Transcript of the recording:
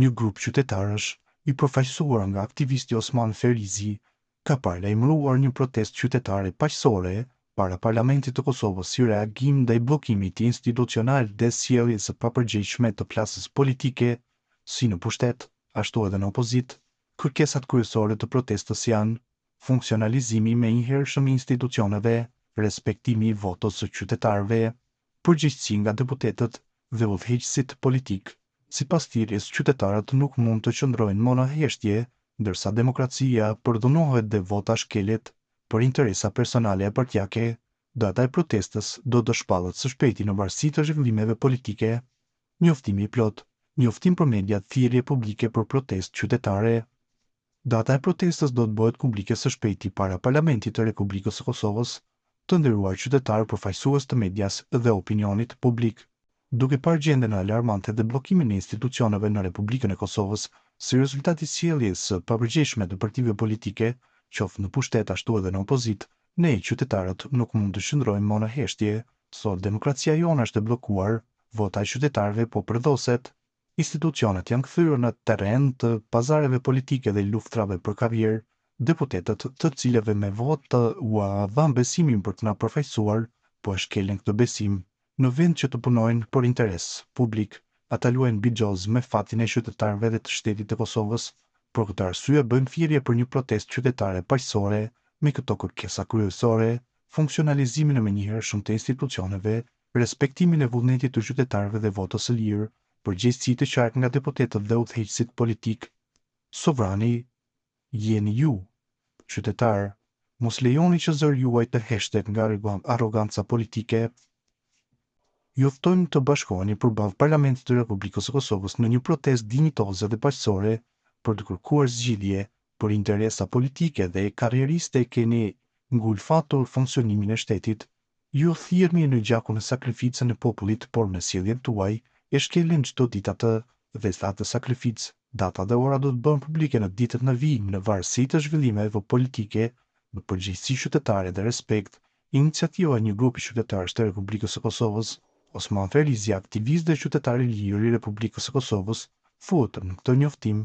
Një grup qytetarësh, i përfaqësuar nga aktivisti Osman Ferizi, ka paralajmëruar një protestë qytetare paqësore para Parlamentit të Kosovës si reagim ndaj bllokimit institucional dhe sjelljes së papërgjegjshme të klasës politike, si në pushtet, ashtu edhe në opozit. Kërkesat kryesore të protestës janë funksionalizimi menjëhershëm i institucioneve, respektimi i votos së qytetarëve, përgjegjësi nga deputetët dhe udhëheqësit politik. Sipas thirrjes, qytetarët nuk mund të qëndrojnë më në heshtje, ndërsa demokracia përdhunohet dhe vota shkelet për interesa personale e partijake. Data e protestës do të shpallet së shpejti në varësi të zhvillimeve politike. Njoftimi i plot, njoftim për mediat, thirrje publike për protestë qytetare. Data e protestës do të bëhet publike së shpejti para Parlamentit të Republikës së Kosovës, të nderuar qytetarë përfaqësues të medias dhe opinionit publik. Duke parë gjendjen alarmante dhe bllokimin e institucioneve në Republikën e Kosovës, si rezultat i sjelljes së papërgjegjshme të partive politike, qoftë në pushtet ashtu edhe në opozit, ne qytetarët nuk mund të qëndrojmë më në heshtje, sot demokracia jonë është e bllokuar, vota e qytetarëve po përdhoset, institucionet janë kthyer në terren të pazareve politike dhe luftrave për karier, deputetët të cilëve me votë ua dhanë besimin për të na përfaqësuar, po e shkelin këtë besim. Në vend që të punojnë për interes publik, ata luajnë bixhoz me fatin e qytetarëve dhe të shtetit të Kosovës. Për këtë arsye bëjmë thirrje për një protestë qytetare paqësore me këto kërkesa kryesore: funksionalizimin e menjëhershëm të institucioneve, respektimin e vullnetit të qytetarëve dhe votës së lirë, përgjegjësi të qartë nga deputetët dhe udhëheqësit politik. Sovrani jeni ju, qytetar. Mos lejoni që zëri juaj të heshtet nga arroganca politike. Ju ftojmë të bashkoheni përballë Parlamentit të Republikës së Kosovës në një protestë dinjitoze dhe paqësore për të kërkuar zgjidhje për interesa politike dhe karrieriste. Keni ngulfatur funksionimin e shtetit. Ju thirrni në gjakun e sakrificën e popullit, por në sjelljen tuaj e shkelin çdo ditë atë dhe atë sakrificë. Data dhe ora do të bëhen publike në ditët në vijim në varësi të zhvillimeve politike, në përgjegjësi qytetare dhe respekt. Iniciativa e një grupi qytetarësh të Republikës së Kosovës, Osman Ferizi, aktivist dhe qytetar i lirë i Republikës së Kosovës, futën në këtë njoftim